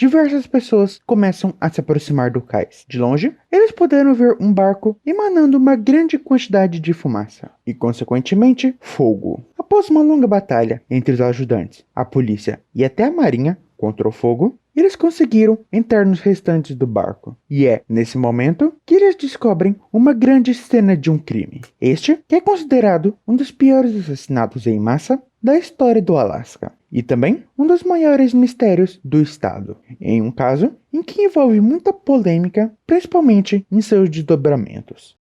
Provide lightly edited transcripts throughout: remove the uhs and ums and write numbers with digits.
diversas pessoas começam a se aproximar do cais. De longe, eles puderam ver um barco emanando uma grande quantidade de fumaça e, consequentemente, fogo. Após uma longa batalha entre os ajudantes, a polícia e até a marinha contra o fogo, eles conseguiram entrar nos restantes do barco. E é nesse momento que eles descobrem uma grande cena de um crime. Este que é considerado um dos piores assassinatos em massa da história do Alasca. E também um dos maiores mistérios do estado. Em um caso em que envolve muita polêmica, principalmente em seus desdobramentos.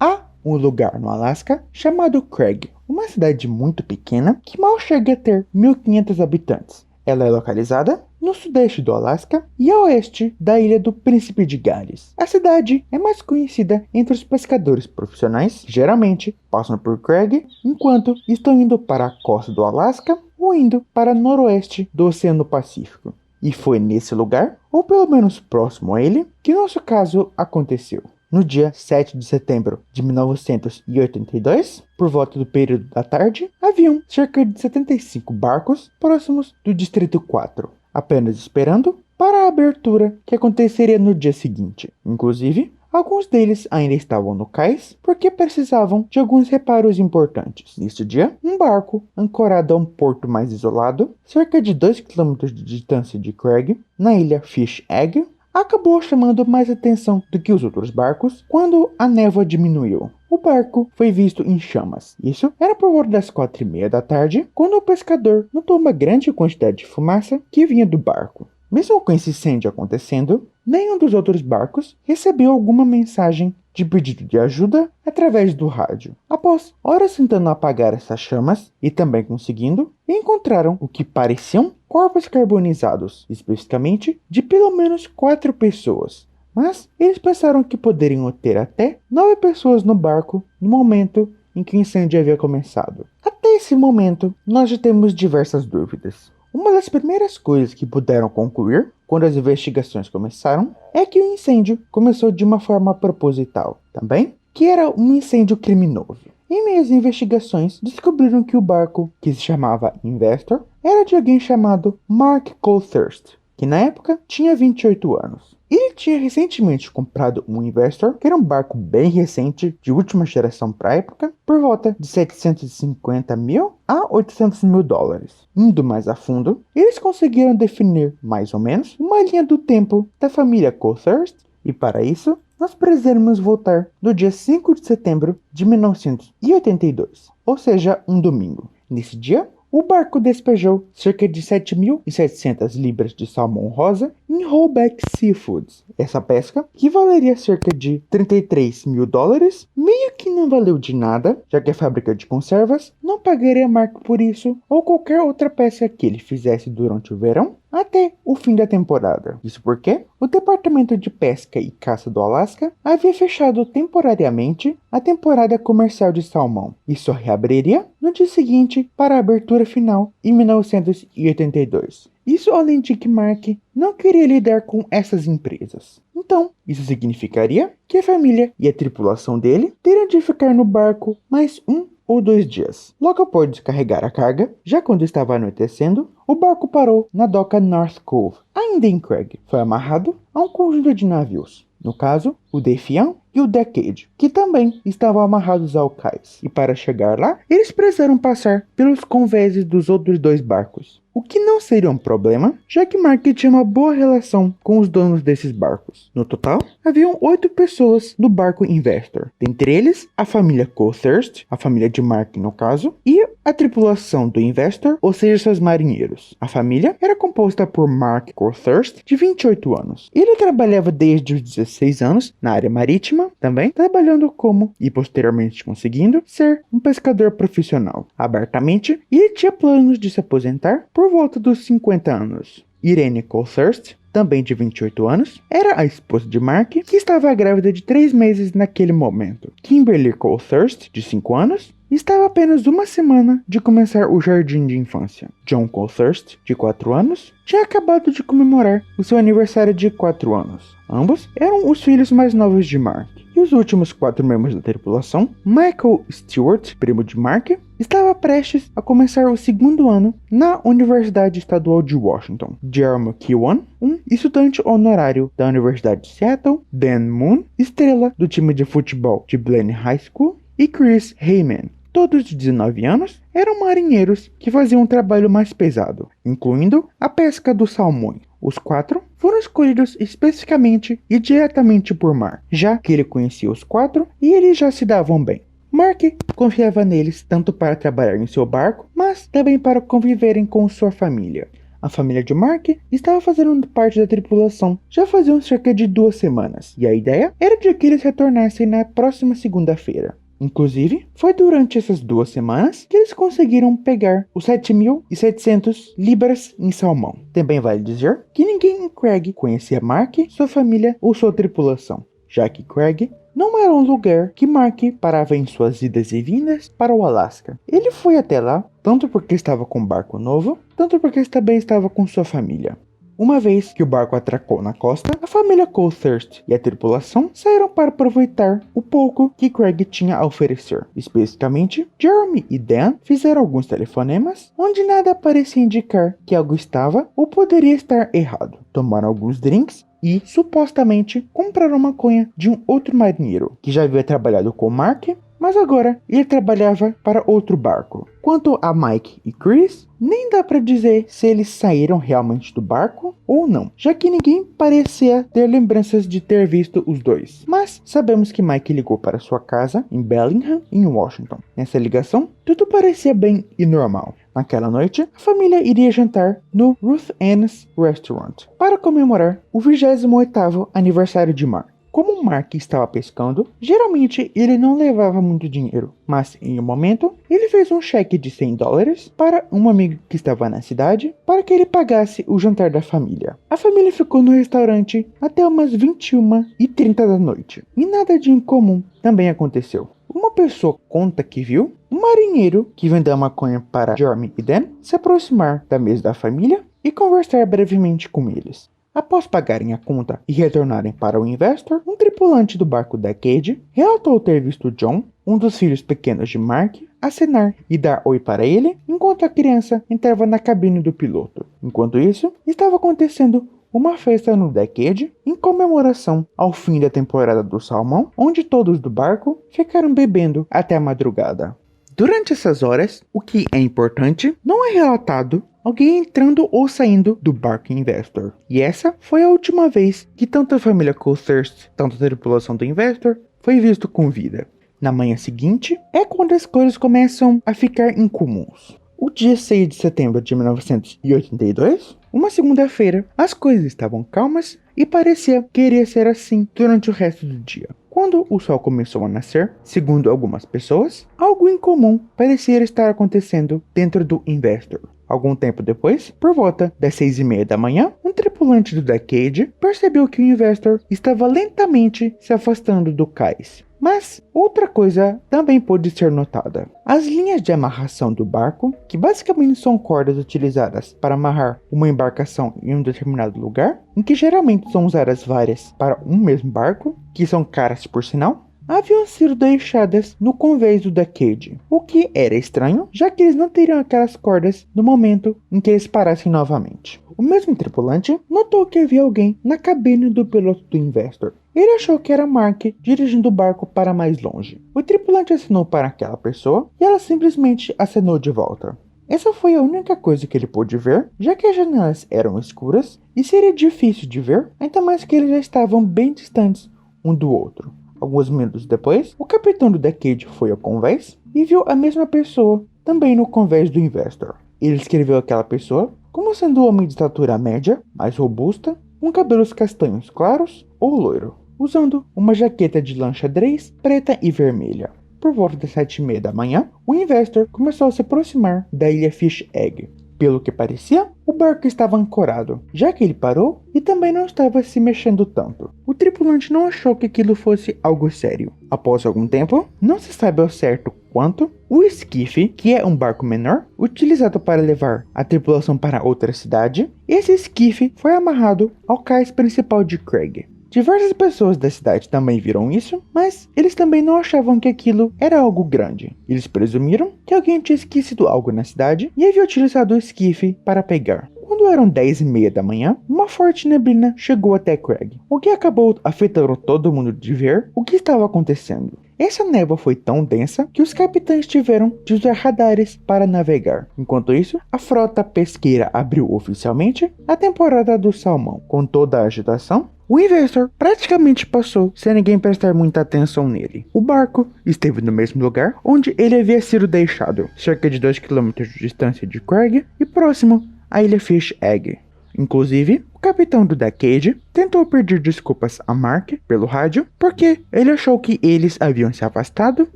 Há um lugar no Alasca chamado Craig, uma cidade muito pequena que mal chega a ter 1.500 habitantes. Ela é localizada no sudeste do Alasca e a oeste da ilha do Príncipe de Gales. A cidade é mais conhecida entre os pescadores profissionais, que geralmente passam por Craig enquanto estão indo para a costa do Alasca ou indo para o noroeste do Oceano Pacífico. E foi nesse lugar, ou pelo menos próximo a ele, que nosso caso aconteceu. No dia 7 de setembro de 1982, por volta do período da tarde, haviam cerca de 75 barcos próximos do Distrito 4, apenas esperando para a abertura que aconteceria no dia seguinte. Inclusive, alguns deles ainda estavam no cais porque precisavam de alguns reparos importantes. Neste dia, um barco ancorado a um porto mais isolado, cerca de 2 km de distância de Craig, na ilha Fish Egg, acabou chamando mais atenção do que os outros barcos quando a névoa diminuiu. O barco foi visto em chamas. Isso era por volta das 4:30 da tarde, quando o pescador notou uma grande quantidade de fumaça que vinha do barco. Mesmo com esse incêndio acontecendo, nenhum dos outros barcos recebeu alguma mensagem de pedido de ajuda através do rádio. Após horas tentando apagar essas chamas, e também conseguindo, encontraram o que pareciam corpos carbonizados, especificamente de pelo menos 4 pessoas. Mas eles pensaram que poderiam ter até 9 pessoas no barco no momento em que o incêndio havia começado. Até esse momento, nós já temos diversas dúvidas. Uma das primeiras coisas que puderam concluir quando as investigações começaram é que o incêndio começou de uma forma proposital. Também que era um incêndio criminoso. Em meio às investigações, descobriram que o barco, que se chamava Investor, era de alguém chamado Mark Colthurst, que na época tinha 28 anos. Ele tinha recentemente comprado um Investor, que era um barco bem recente, de última geração para a época, por volta de 750 mil a 800 mil dólares. Indo mais a fundo, eles conseguiram definir, mais ou menos, uma linha do tempo da família Colthurst, e para isso, nós precisamos voltar do dia 5 de setembro de 1982, ou seja, um domingo. Nesse dia, o barco despejou cerca de 7.700 libras de salmão rosa em Roughback Seafoods. Essa pesca, que valeria cerca de 33 mil dólares, meio que não valeu de nada, já que a fábrica de conservas não pagaria Mark por isso ou qualquer outra pesca que ele fizesse durante o verão até o fim da temporada. Isso porque o Departamento de Pesca e Caça do Alasca havia fechado temporariamente a temporada comercial de salmão e só reabriria no dia seguinte para a abertura final em 1982. Isso além de que Mark não queria lidar com essas empresas. Então, isso significaria que a família e a tripulação dele teriam de ficar no barco mais 1 ou 2 dias. Logo após descarregar a carga, já quando estava anoitecendo, o barco parou na doca North Cove, ainda em Craig. Foi amarrado a um conjunto de navios, no caso, o Defiant e o Decade, que também estavam amarrados ao cais. E para chegar lá, eles precisaram passar pelos convéses dos outros 2 barcos. O que não seria um problema, já que Mark tinha uma boa relação com os donos desses barcos. No total, haviam 8 pessoas no barco Investor. Dentre eles, a família Colthurst, a família de Mark no caso, e a tripulação do Investor, ou seja, seus marinheiros. A família era composta por Mark Colthurst, de 28 anos. Ele trabalhava desde os 16 anos na área marítima, também trabalhando como, e posteriormente conseguindo, ser um pescador profissional. Abertamente, ele tinha planos de se aposentar por volta dos 50 anos. Irene Colthurst, também de 28 anos, era a esposa de Mark, que estava grávida de 3 meses naquele momento. Kimberly Colthurst, de 5 anos, estava apenas uma semana de começar o jardim de infância. John Colthurst, de 4 anos, tinha acabado de comemorar o seu aniversário de 4 anos. Ambos eram os filhos mais novos de Mark. E os últimos 4 membros da tripulação, Michael Stewart, primo de Mark, estava prestes a começar o segundo ano na Universidade Estadual de Washington. Jeremy Kewan, um estudante honorário da Universidade de Seattle, Dan Moon, estrela do time de futebol de Blaine High School, e Chris Heyman, todos de 19 anos, eram marinheiros que faziam um trabalho mais pesado, incluindo a pesca dos salmões. Os 4 foram escolhidos especificamente e diretamente por Mark, já que ele conhecia os 4 e eles já se davam bem. Mark confiava neles tanto para trabalhar em seu barco, mas também para conviverem com sua família. A família de Mark estava fazendo parte da tripulação já faziam cerca de 2 semanas, e a ideia era de que eles retornassem na próxima segunda-feira. Inclusive, foi durante essas 2 semanas que eles conseguiram pegar os 7.700 libras em salmão. Também vale dizer que ninguém em Craig conhecia Mark, sua família ou sua tripulação, já que Craig não era um lugar que Mark parava em suas idas e vindas para o Alasca. Ele foi até lá, tanto porque estava com um barco novo, tanto porque também estava com sua família. Uma vez que o barco atracou na costa, a família Coulthurst e a tripulação saíram para aproveitar o pouco que Craig tinha a oferecer. Especificamente, Jeremy e Dan fizeram alguns telefonemas, onde nada parecia indicar que algo estava ou poderia estar errado. Tomaram alguns drinks e, supostamente, compraram maconha de um outro marinheiro, que já havia trabalhado com Mark, mas agora ele trabalhava para outro barco. Quanto a Mike e Chris, nem dá para dizer se eles saíram realmente do barco ou não, já que ninguém parecia ter lembranças de ter visto os dois. Mas sabemos que Mike ligou para sua casa em Bellingham, em Washington. Nessa ligação, tudo parecia bem e normal. Naquela noite, a família iria jantar no Ruth Ann's Restaurant para comemorar o 28º aniversário de Mark. Como Mark estava pescando, geralmente ele não levava muito dinheiro, mas em um momento ele fez um cheque de $100 para um amigo que estava na cidade para que ele pagasse o jantar da família. A família ficou no restaurante até umas 21h30 da noite, e nada de incomum também aconteceu. Uma pessoa conta que viu um marinheiro que vendeu maconha para Jeremy e Dan se aproximar da mesa da família e conversar brevemente com eles. Após pagarem a conta e retornarem para o Investor, um tripulante do barco Decade relatou ter visto John, um dos filhos pequenos de Mark, acenar e dar oi para ele, enquanto a criança entrava na cabine do piloto. Enquanto isso, estava acontecendo uma festa no Decade em comemoração ao fim da temporada do salmão, onde todos do barco ficaram bebendo até a madrugada. Durante essas horas, o que é importante, não é relatado alguém entrando ou saindo do barco Investor. E essa foi a última vez que tanto a família Coulthurst, tanto a tripulação do Investor, foi visto com vida. Na manhã seguinte, é quando as coisas começam a ficar incomuns. O dia 6 de setembro de 1982, uma segunda-feira, as coisas estavam calmas e parecia que iria ser assim durante o resto do dia. Quando o sol começou a nascer, segundo algumas pessoas, algo incomum parecia estar acontecendo dentro do Investor. Algum tempo depois, por volta das 6h30 da manhã, um tripulante do Decade percebeu que o Investor estava lentamente se afastando do cais. Mas outra coisa também pôde ser notada. As linhas de amarração do barco, que basicamente são cordas utilizadas para amarrar uma embarcação em um determinado lugar, em que geralmente são usadas várias para um mesmo barco, que são caras por sinal, haviam sido deixadas no convés do Decade, o que era estranho, já que eles não teriam aquelas cordas no momento em que eles parassem novamente. O mesmo tripulante notou que havia alguém na cabine do piloto do Investor. Ele achou que era Mark dirigindo o barco para mais longe. O tripulante acenou para aquela pessoa e ela simplesmente acenou de volta. Essa foi a única coisa que ele pôde ver, já que as janelas eram escuras e seria difícil de ver, ainda mais que eles já estavam bem distantes um do outro. Alguns minutos depois, o capitão do Decade foi ao convés e viu a mesma pessoa também no convés do Investor. Ele descreveu aquela pessoa como sendo um homem de estatura média, mais robusta, com cabelos castanhos claros ou loiro, usando uma jaqueta de lã xadrez preta e vermelha. Por volta das 7h30 da manhã, o Investor começou a se aproximar da ilha Fish Egg. Pelo que parecia, o barco estava ancorado, já que ele parou e também não estava se mexendo tanto. O tripulante não achou que aquilo fosse algo sério. Após algum tempo, não se sabe ao certo quanto, o esquife, que é um barco menor, utilizado para levar a tripulação para outra cidade, esse esquife foi amarrado ao cais principal de Craig. Diversas pessoas da cidade também viram isso, mas eles também não achavam que aquilo era algo grande. Eles presumiram que alguém tinha esquecido algo na cidade e havia utilizado o esquife para pegar. Quando eram 10h30 da manhã, uma forte neblina chegou até Craig, o que acabou afetando todo mundo de ver o que estava acontecendo. Essa névoa foi tão densa que os capitães tiveram de usar radares para navegar. Enquanto isso, a frota pesqueira abriu oficialmente a temporada do salmão. Com toda a agitação, o Investor praticamente passou sem ninguém prestar muita atenção nele. O barco esteve no mesmo lugar onde ele havia sido deixado, cerca de 2 km de distância de Craig e próximo à ilha Fish Egg. Inclusive, o capitão do Decade tentou pedir desculpas a Mark pelo rádio porque ele achou que eles haviam se afastado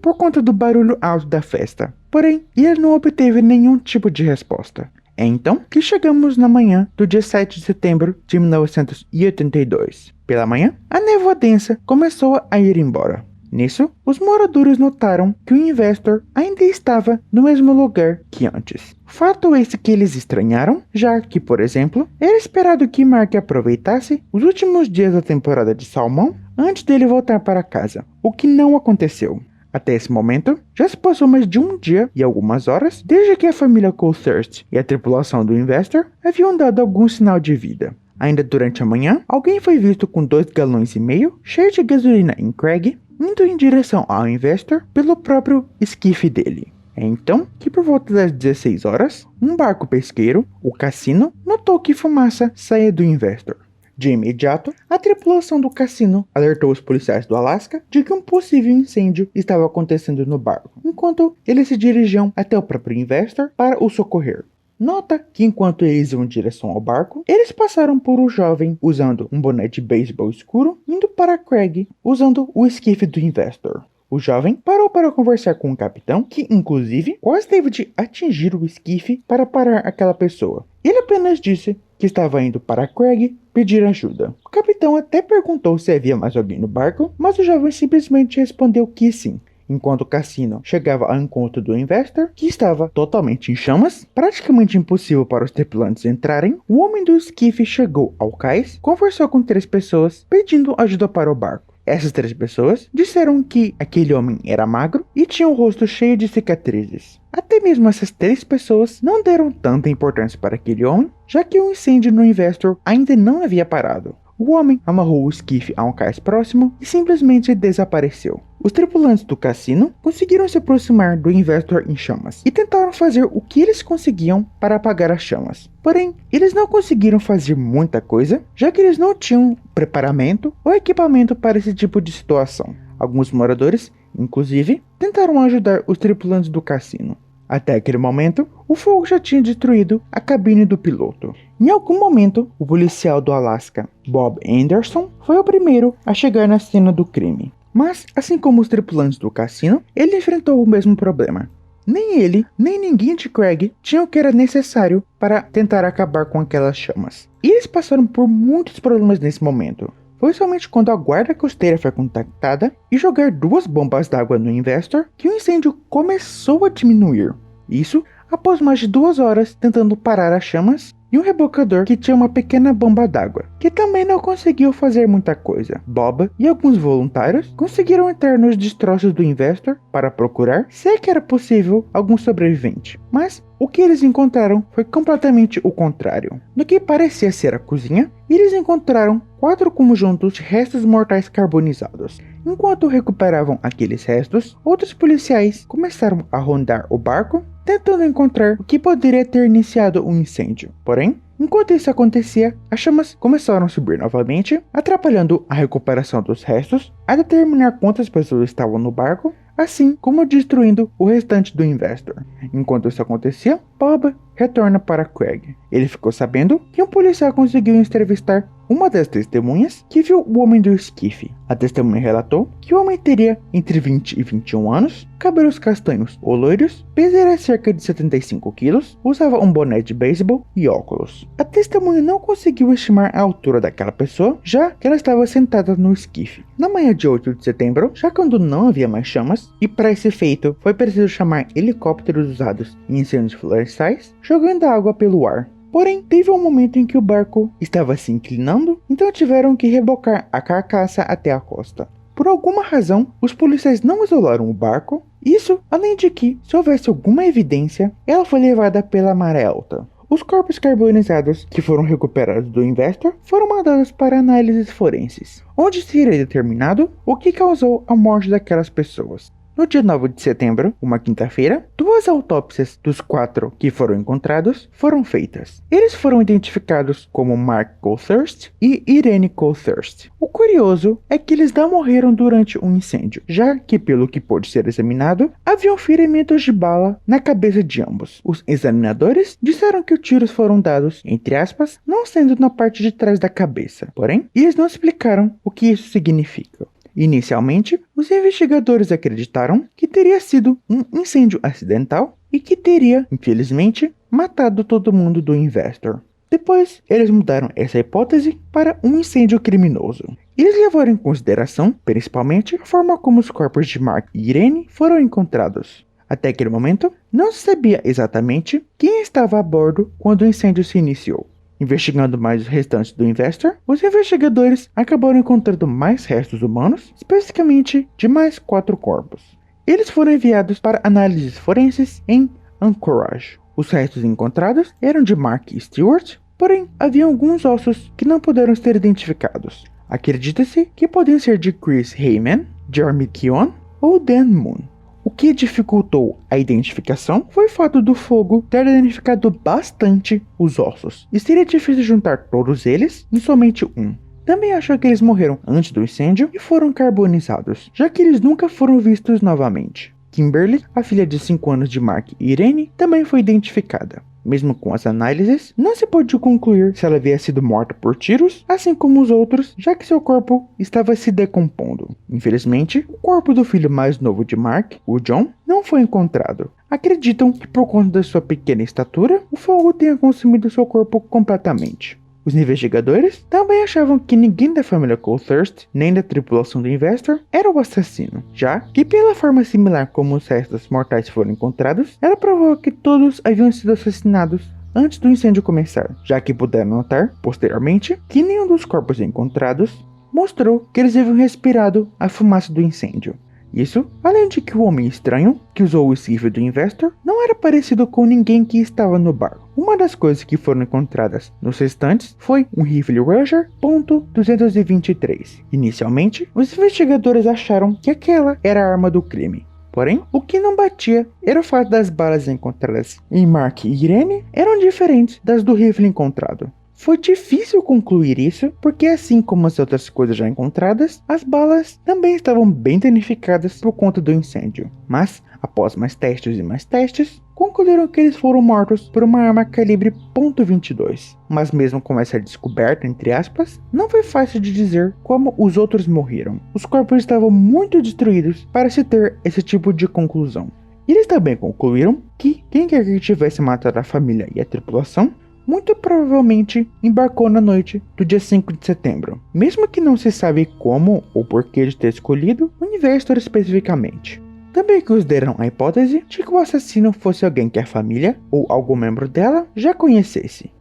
por conta do barulho alto da festa. Porém, ele não obteve nenhum tipo de resposta. É então que chegamos na manhã do dia 7 de setembro de 1982. Pela manhã, a névoa densa começou a ir embora. Nisso, os moradores notaram que o Investor ainda estava no mesmo lugar que antes. Fato esse que eles estranharam, já que, por exemplo, era esperado que Mark aproveitasse os últimos dias da temporada de salmão antes dele voltar para casa, o que não aconteceu. Até esse momento, já se passou mais de um dia e algumas horas desde que a família Colthurst e a tripulação do Investor haviam dado algum sinal de vida. Ainda durante a manhã, alguém foi visto com 2,5 galões cheios de gasolina em Craig, indo em direção ao Investor pelo próprio esquife dele. É então que, por volta das 16 horas, um barco pesqueiro, o Cassino, notou que fumaça saía do Investor. De imediato, a tripulação do Cassino alertou os policiais do Alasca de que um possível incêndio estava acontecendo no barco, enquanto eles se dirigiam até o próprio Investor para o socorrer. Nota que enquanto eles iam em direção ao barco, eles passaram por um jovem usando um boné de beisebol escuro, indo para Craig usando o esquife do Investor. O jovem parou para conversar com o capitão, que inclusive quase teve de atingir o esquife para parar aquela pessoa. Ele apenas disse que estava indo para Craig pedir ajuda. O capitão até perguntou se havia mais alguém no barco, mas o jovem simplesmente respondeu que sim. Enquanto o Cassino chegava ao encontro do Investor, que estava totalmente em chamas, praticamente impossível para os tripulantes entrarem, o homem do esquife chegou ao cais, conversou com 3 pessoas, pedindo ajuda para o barco. Essas 3 pessoas disseram que aquele homem era magro e tinha o rosto cheio de cicatrizes. Até mesmo essas 3 pessoas não deram tanta importância para aquele homem, já que o incêndio no Investor ainda não havia parado. O homem amarrou o esquife a um cais próximo e simplesmente desapareceu. Os tripulantes do Cassino conseguiram se aproximar do Investor em chamas e tentaram fazer o que eles conseguiam para apagar as chamas. Porém, eles não conseguiram fazer muita coisa, já que eles não tinham preparamento ou equipamento para esse tipo de situação. Alguns moradores, inclusive, tentaram ajudar os tripulantes do Cassino. Até aquele momento, o fogo já tinha destruído a cabine do piloto. Em algum momento, o policial do Alasca, Bob Anderson, foi o primeiro a chegar na cena do crime. Mas, assim como os tripulantes do Cassino, ele enfrentou o mesmo problema. Nem ele, nem ninguém de Craig tinham o que era necessário para tentar acabar com aquelas chamas. E eles passaram por muitos problemas nesse momento. Foi somente quando a guarda costeira foi contactada e jogar 2 bombas d'água no Investor que o incêndio começou a diminuir. Isso após mais de 2 horas tentando parar as chamas e um rebocador que tinha uma pequena bomba d'água, que também não conseguiu fazer muita coisa. Bob e alguns voluntários conseguiram entrar nos destroços do Investor para procurar se é que era possível algum sobrevivente, mas o que eles encontraram foi completamente o contrário. No que parecia ser a cozinha, eles encontraram 4 conjuntos de restos mortais carbonizados. Enquanto recuperavam aqueles restos, outros policiais começaram a rondar o barco, tentando encontrar o que poderia ter iniciado o incêndio. Porém, enquanto isso acontecia, as chamas começaram a subir novamente, atrapalhando a recuperação dos restos, a determinar quantas pessoas estavam no barco, assim como destruindo o restante do Investor. Enquanto isso acontecia, Bob retorna para Craig. Ele ficou sabendo que um policial conseguiu entrevistar uma das testemunhas que viu o homem do esquife. A testemunha relatou que o homem teria entre 20 e 21 anos, cabelos castanhos ou loiros, pesaria cerca de 75 quilos, usava um boné de beisebol e óculos. A testemunha não conseguiu estimar a altura daquela pessoa, já que ela estava sentada no esquife. Na manhã de 8 de setembro, já quando não havia mais chamas, e para esse feito foi preciso chamar helicópteros usados em incêndios florestais, jogando água pelo ar. Porém, teve um momento em que o barco estava se inclinando, então tiveram que rebocar a carcaça até a costa. Por alguma razão, os policiais não isolaram o barco. Isso, além de que, se houvesse alguma evidência, ela foi levada pela maré alta. Os corpos carbonizados que foram recuperados do Investor foram mandados para análises forenses, onde seria determinado o que causou a morte daquelas pessoas. No dia 9 de setembro, uma quinta-feira, 2 autópsias dos 4 que foram encontrados foram feitas. Eles foram identificados como Mark Coulthurst e Irene Coulthurst. O curioso é que eles não morreram durante um incêndio, já que, pelo que pôde ser examinado, haviam ferimentos de bala na cabeça de ambos. Os examinadores disseram que os tiros foram dados, entre aspas, não sendo na parte de trás da cabeça. Porém, eles não explicaram o que isso significa. Inicialmente, os investigadores acreditaram que teria sido um incêndio acidental e que teria, infelizmente, matado todo mundo do Investor. Depois, eles mudaram essa hipótese para um incêndio criminoso. Eles levaram em consideração, principalmente, a forma como os corpos de Mark e Irene foram encontrados. Até aquele momento, não se sabia exatamente quem estava a bordo quando o incêndio se iniciou. Investigando mais os restantes do Investor, os investigadores acabaram encontrando mais restos humanos, especificamente de mais 4 corpos. Eles foram enviados para análises forenses em Anchorage. Os restos encontrados eram de Mark Stewart, porém havia alguns ossos que não puderam ser identificados. Acredita-se que podem ser de Chris Heyman, Jeremy Keon ou Dan Moon. O que dificultou a identificação foi o fato do fogo ter danificado bastante os ossos, e seria difícil juntar todos eles em somente um. Também achou que eles morreram antes do incêndio e foram carbonizados, já que eles nunca foram vistos novamente. Kimberly, a filha de 5 anos de Mark e Irene, também foi identificada. Mesmo com as análises, não se pôde concluir se ela havia sido morta por tiros, assim como os outros, já que seu corpo estava se decompondo. Infelizmente, o corpo do filho mais novo de Mark, o John, não foi encontrado. Acreditam que por conta da sua pequena estatura, o fogo tenha consumido seu corpo completamente. Os investigadores também achavam que ninguém da família Coulthurst, nem da tripulação do Investor, era o assassino, já que pela forma similar como os restos mortais foram encontrados, ela provou que todos haviam sido assassinados antes do incêndio começar, já que puderam notar, posteriormente, que nenhum dos corpos encontrados mostrou que eles haviam respirado a fumaça do incêndio. Isso, além de que o homem estranho, que usou o esquife do Investor, não era parecido com ninguém que estava no barco. Uma das coisas que foram encontradas nos restantes foi um rifle Ruger .223. Inicialmente, os investigadores acharam que aquela era a arma do crime. Porém, o que não batia era o fato das balas encontradas em Mark e Irene eram diferentes das do rifle encontrado. Foi difícil concluir isso, porque assim como as outras coisas já encontradas, as balas também estavam bem danificadas por conta do incêndio. Mas, após mais testes e mais testes, concluíram que eles foram mortos por uma arma calibre .22. Mas mesmo com essa descoberta, entre aspas, não foi fácil de dizer como os outros morreram. Os corpos estavam muito destruídos para se ter esse tipo de conclusão. Eles também concluíram que quem quer que tivesse matado a família e a tripulação muito provavelmente embarcou na noite do dia 5 de setembro, mesmo que não se sabe como ou porquê de ter escolhido o Investor especificamente. Também consideram a hipótese de que o assassino fosse alguém que a família ou algum membro dela já conhecesse.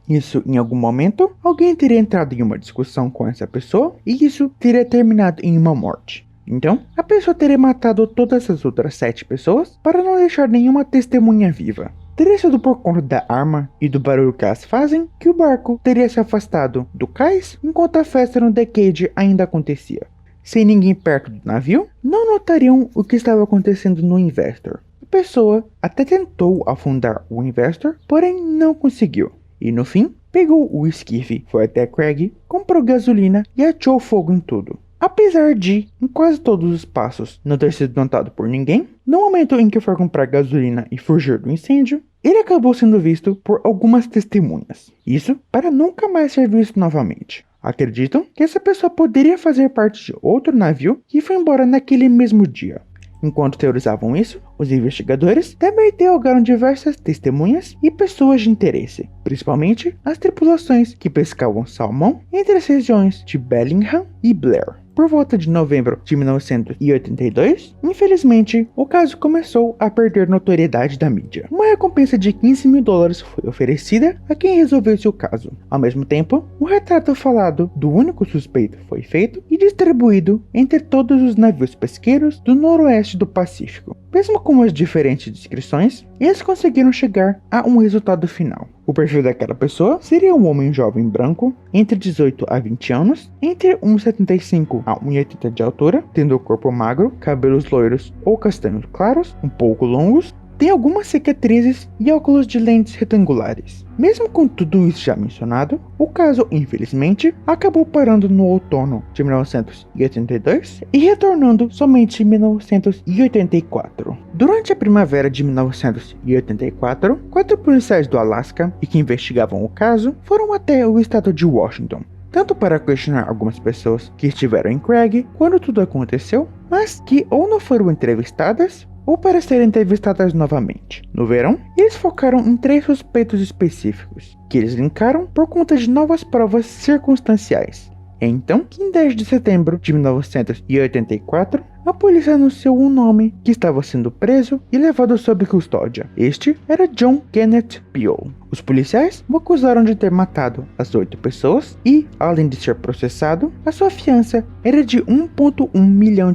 Isso, em algum momento, alguém teria entrado em uma discussão com essa pessoa e isso teria terminado em uma morte. Então, a pessoa teria matado todas as outras 7 pessoas para não deixar nenhuma testemunha viva. Teria sido por conta da arma e do barulho que elas fazem que o barco teria se afastado do cais enquanto a festa no Decade ainda acontecia. Sem ninguém perto do navio, não notariam o que estava acontecendo no Investor. A pessoa até tentou afundar o Investor, porém não conseguiu. E no fim, pegou o esquife, foi até Craig, comprou gasolina e ateou fogo em tudo. Apesar de, em quase todos os passos, não ter sido notado por ninguém, no momento em que foi comprar gasolina e fugir do incêndio, ele acabou sendo visto por algumas testemunhas. Isso para nunca mais ser visto novamente. Acreditam que essa pessoa poderia fazer parte de outro navio que foi embora naquele mesmo dia. Enquanto teorizavam isso, os investigadores também interrogaram diversas testemunhas e pessoas de interesse, principalmente as tripulações que pescavam salmão entre as regiões de Bellingham e Blair. por volta de novembro de 1982, infelizmente, o caso começou a perder notoriedade da mídia. Uma recompensa de $15.000 foi oferecida a quem resolvesse o caso. Ao mesmo tempo, o retrato falado do único suspeito foi feito e distribuído entre todos os navios pesqueiros do noroeste do Pacífico. Mesmo com as diferentes descrições, eles conseguiram chegar a um resultado final. O perfil daquela pessoa seria um homem jovem branco, entre 18 a 20 anos, entre 1,75 a 1,80 de altura, tendo o corpo magro, cabelos loiros ou castanhos claros, um pouco longos, tem algumas cicatrizes e óculos de lentes retangulares. Mesmo com tudo isso já mencionado, o caso, infelizmente, acabou parando no outono de 1982 e retornando somente em 1984. Durante a primavera de 1984, 4 policiais do Alasca e que investigavam o caso foram até o estado de Washington, tanto para questionar algumas pessoas que estiveram em Craig quando tudo aconteceu, mas que ou não foram entrevistadas ou para serem entrevistadas novamente. No verão, eles focaram em 3 suspeitos específicos, que eles linkaram por conta de novas provas circunstanciais. Então, em 10 de setembro de 1984, a polícia anunciou um nome que estava sendo preso e levado sob custódia. Este era John Kenneth Peele. Os policiais o acusaram de ter matado as 8 pessoas e, além de ser processado, a sua fiança era de $1,1 milhão.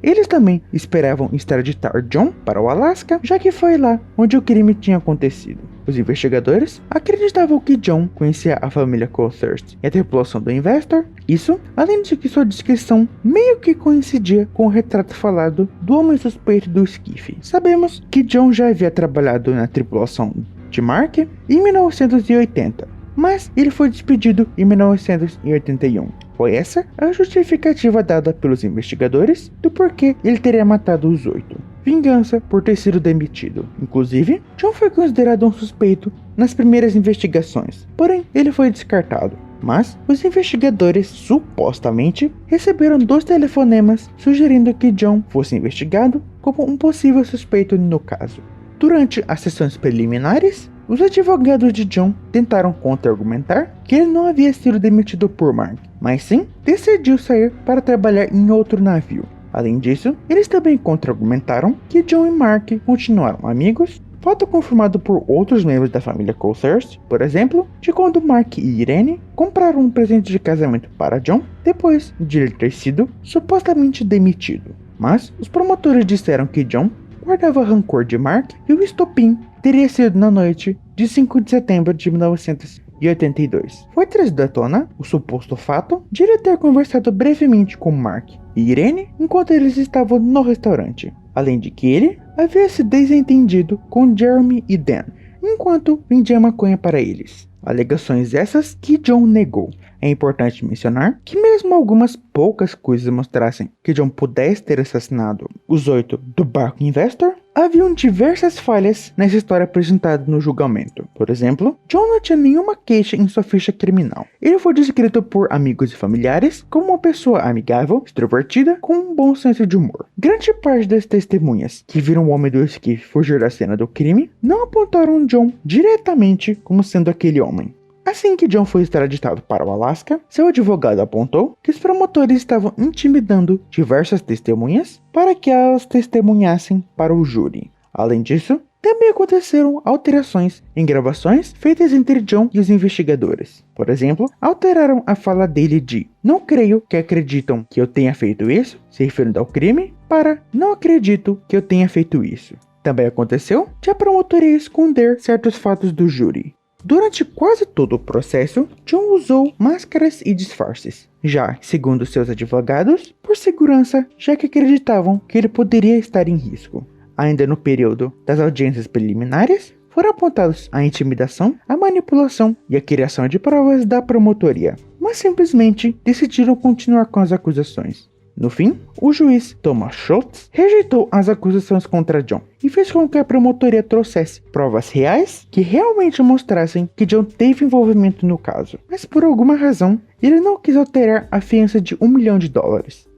Eles também esperavam extraditar John para o Alasca, já que foi lá onde o crime tinha acontecido. Os investigadores acreditavam que John conhecia a família Coulthurst e a tripulação do Investor. Isso, além de que sua descrição meio que coincidia com o retrato falado do homem suspeito do esquife. Sabemos que John já havia trabalhado na tripulação de Mark em 1980, mas ele foi despedido em 1981. Foi essa a justificativa dada pelos investigadores do porquê ele teria matado os 8. Vingança por ter sido demitido. Inclusive, John foi considerado um suspeito nas primeiras investigações, porém ele foi descartado. Mas os investigadores supostamente receberam 2 telefonemas sugerindo que John fosse investigado como um possível suspeito no caso. Durante as sessões preliminares, os advogados de John tentaram contra-argumentar que ele não havia sido demitido por Mark, mas sim decidiu sair para trabalhar em outro navio. Além disso, eles também contra-argumentaram que John e Mark continuaram amigos, fato confirmado por outros membros da família Coulthurst, por exemplo, de quando Mark e Irene compraram um presente de casamento para John depois de ele ter sido supostamente demitido. Mas os promotores disseram que John guardava rancor de Mark e o estopim teria sido na noite de 5 de setembro de 1982. Foi trazido à tona o suposto fato de ele ter conversado brevemente com Mark e Irene enquanto eles estavam no restaurante, além de que ele havia se desentendido com Jeremy e Dan enquanto vendia maconha para eles. Alegações essas que John negou. É importante mencionar que mesmo algumas poucas coisas mostrassem que John pudesse ter assassinado os 8 do barco Investor, haviam diversas falhas nessa história apresentada no julgamento. Por exemplo, John não tinha nenhuma queixa em sua ficha criminal. Ele foi descrito por amigos e familiares como uma pessoa amigável, extrovertida, com um bom senso de humor. Grande parte das testemunhas que viram o homem do esquife fugir da cena do crime não apontaram John diretamente como sendo aquele homem. Assim que John foi extraditado para o Alasca, seu advogado apontou que os promotores estavam intimidando diversas testemunhas para que elas testemunhassem para o júri. Além disso, também aconteceram alterações em gravações feitas entre John e os investigadores. Por exemplo, alteraram a fala dele de "não creio que acreditam que eu tenha feito isso", se referindo ao crime, para "não acredito que eu tenha feito isso". Também aconteceu de a promotoria esconder certos fatos do júri. Durante quase todo o processo, John usou máscaras e disfarces, já, segundo seus advogados, por segurança, já que acreditavam que ele poderia estar em risco. Ainda no período das audiências preliminares, foram apontados a intimidação, a manipulação e a criação de provas da promotoria, mas simplesmente decidiram continuar com as acusações. No fim, o juiz Thomas Schultz rejeitou as acusações contra John e fez com que a promotoria trouxesse provas reais que realmente mostrassem que John teve envolvimento no caso. Mas por alguma razão, ele não quis alterar a fiança de $1 milhão.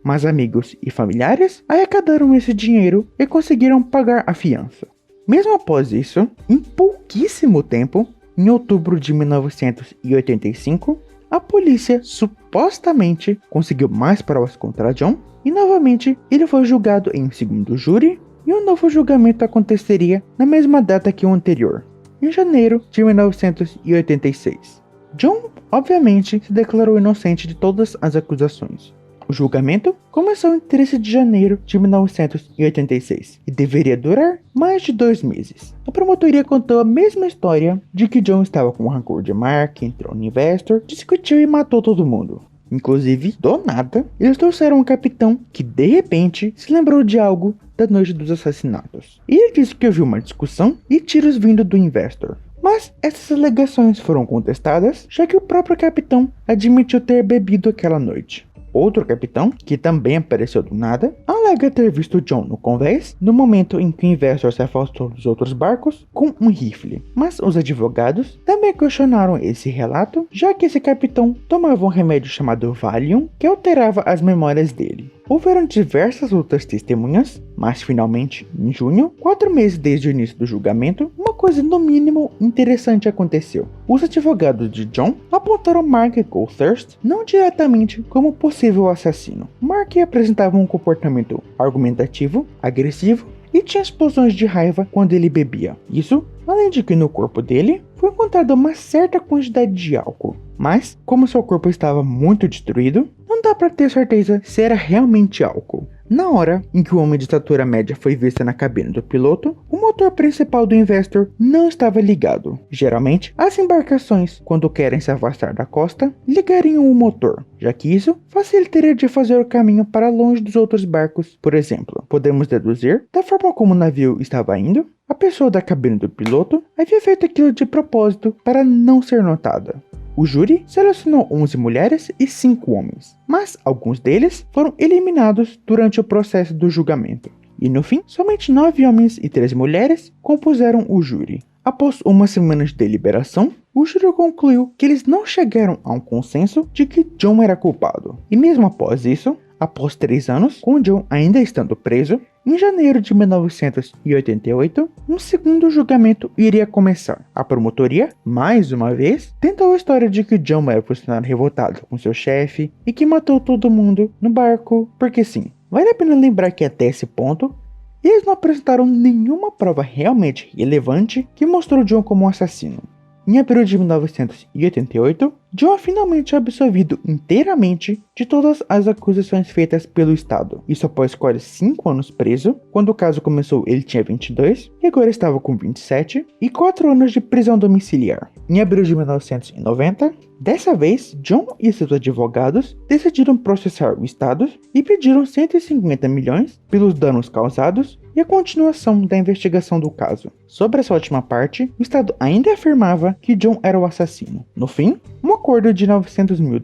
Mas amigos e familiares arrecadaram esse dinheiro e conseguiram pagar a fiança. Mesmo após isso, em pouquíssimo tempo, em outubro de 1985, a polícia supostamente conseguiu mais provas contra John e novamente ele foi julgado em um segundo júri e um novo julgamento aconteceria na mesma data que o anterior, em janeiro de 1986. John, obviamente, se declarou inocente de todas as acusações. O julgamento começou em 13 de janeiro de 1986 e deveria durar mais de 2 meses. A promotoria contou a mesma história de que John estava com rancor de Mark, entrou no Investor, discutiu e matou todo mundo. Inclusive, do nada, eles trouxeram um capitão que de repente se lembrou de algo da noite dos assassinatos. E ele disse que ouviu uma discussão e tiros vindo do Investor. Mas essas alegações foram contestadas, já que o próprio capitão admitiu ter bebido aquela noite. Outro capitão, que também apareceu do nada, alega ter visto John no convés no momento em que o Investor se afastou dos outros barcos com um rifle. Mas os advogados também questionaram esse relato, já que esse capitão tomava um remédio chamado Valium que alterava as memórias dele. Houveram diversas outras testemunhas, mas finalmente, em junho, 4 meses desde o início do julgamento, uma coisa no mínimo interessante aconteceu. Os advogados de John apontaram Mark Goldthirst não diretamente como possível assassino. Mark apresentava um comportamento argumentativo, agressivo e tinha explosões de raiva quando ele bebia. Isso, além de que no corpo dele foi encontrada uma certa quantidade de álcool. Mas, como seu corpo estava muito destruído, não dá para ter certeza se era realmente álcool. Na hora em que o homem de estatura média foi visto na cabine do piloto, o motor principal do Investor não estava ligado. Geralmente, as embarcações, quando querem se afastar da costa, ligariam o motor, já que isso facilitaria de fazer o caminho para longe dos outros barcos. Por exemplo, podemos deduzir, da forma como o navio estava indo, a pessoa da cabine do piloto havia feito aquilo de propósito para não ser notada. O júri selecionou 11 mulheres e 5 homens, mas alguns deles foram eliminados durante o processo do julgamento. E no fim, somente 9 homens e 3 mulheres compuseram o júri. Após uma semana de deliberação, o júri concluiu que eles não chegaram a um consenso de que John era culpado. E mesmo após isso, após 3 anos, com John ainda estando preso, em janeiro de 1988, um segundo julgamento iria começar. A promotoria, mais uma vez, tentou a história de que John era funcionário revoltado com seu chefe e que matou todo mundo no barco, porque sim. Vale a pena lembrar que até esse ponto, eles não apresentaram nenhuma prova realmente relevante que mostrou John como um assassino. Em abril de 1988, John é finalmente absolvido inteiramente de todas as acusações feitas pelo Estado. Isso após quase 5 anos preso. Quando o caso começou, ele tinha 22 e agora estava com 27 e 4 anos de prisão domiciliar. Em abril de 1990, dessa vez, John e seus advogados decidiram processar o Estado e pediram 150 milhões pelos danos causados e a continuação da investigação do caso. Sobre essa última parte, o Estado ainda afirmava que John era o assassino. No fim, um acordo de $900 mil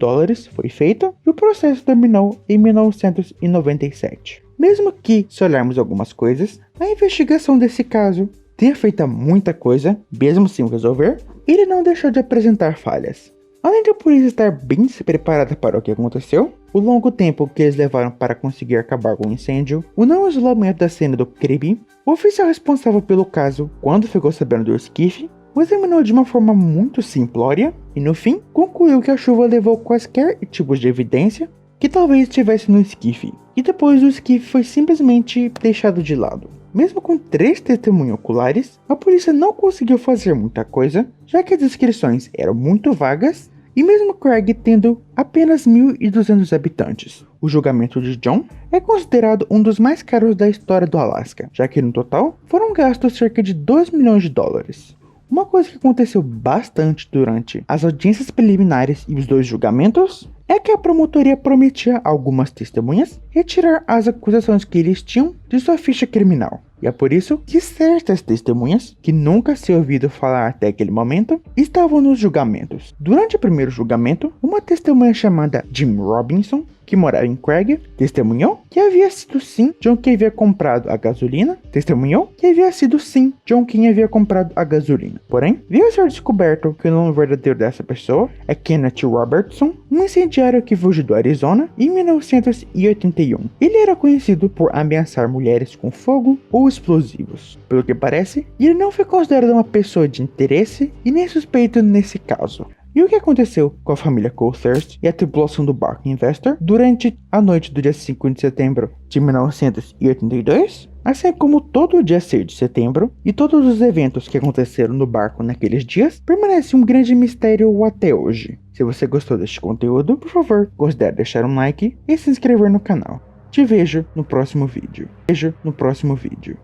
foi feito e o processo terminou em 1997. Mesmo que, se olharmos algumas coisas, a investigação desse caso tenha feito muita coisa, mesmo sem resolver, ele não deixou de apresentar falhas. Além de a polícia estar bem preparada para o que aconteceu, o longo tempo que eles levaram para conseguir acabar com o incêndio, o não isolamento da cena do crime, o oficial responsável pelo caso, quando ficou sabendo do esquife, o examinou de uma forma muito simplória e no fim concluiu que a chuva levou quaisquer tipos de evidência que talvez estivesse no esquife, e depois o esquife foi simplesmente deixado de lado. Mesmo com 3 testemunhas oculares, a polícia não conseguiu fazer muita coisa, já que as descrições eram muito vagas, e mesmo Craig tendo apenas 1.200 habitantes. O julgamento de John é considerado um dos mais caros da história do Alasca, já que no total foram gastos cerca de $2 milhões. Uma coisa que aconteceu bastante durante as audiências preliminares e os 2 julgamentos é que a promotoria prometia a algumas testemunhas retirar as acusações que eles tinham de sua ficha criminal. E é por isso que certas testemunhas, que nunca se ouvido falar até aquele momento, estavam nos julgamentos. Durante o primeiro julgamento, uma testemunha chamada Jim Robinson, que morava em Craig, testemunhou que havia sido sim John quem havia comprado a gasolina, testemunhou que havia sido sim John quem havia comprado a gasolina. Porém, veio a ser descoberto que o nome verdadeiro dessa pessoa é Kenneth Robertson, um incendiário que fugiu do Arizona em 1981. Ele era conhecido por ameaçar mulheres com fogo ou explosivos. Pelo que parece, ele não foi considerado uma pessoa de interesse e nem suspeito nesse caso. E o que aconteceu com a família Coulthurst e a tripulação do barco Investor durante a noite do dia 5 de setembro de 1982? Assim como todo o dia 6 de setembro e todos os eventos que aconteceram no barco naqueles dias, permanece um grande mistério até hoje. Se você gostou deste conteúdo, por favor, considere deixar um like e se inscrever no canal. Te vejo no próximo vídeo.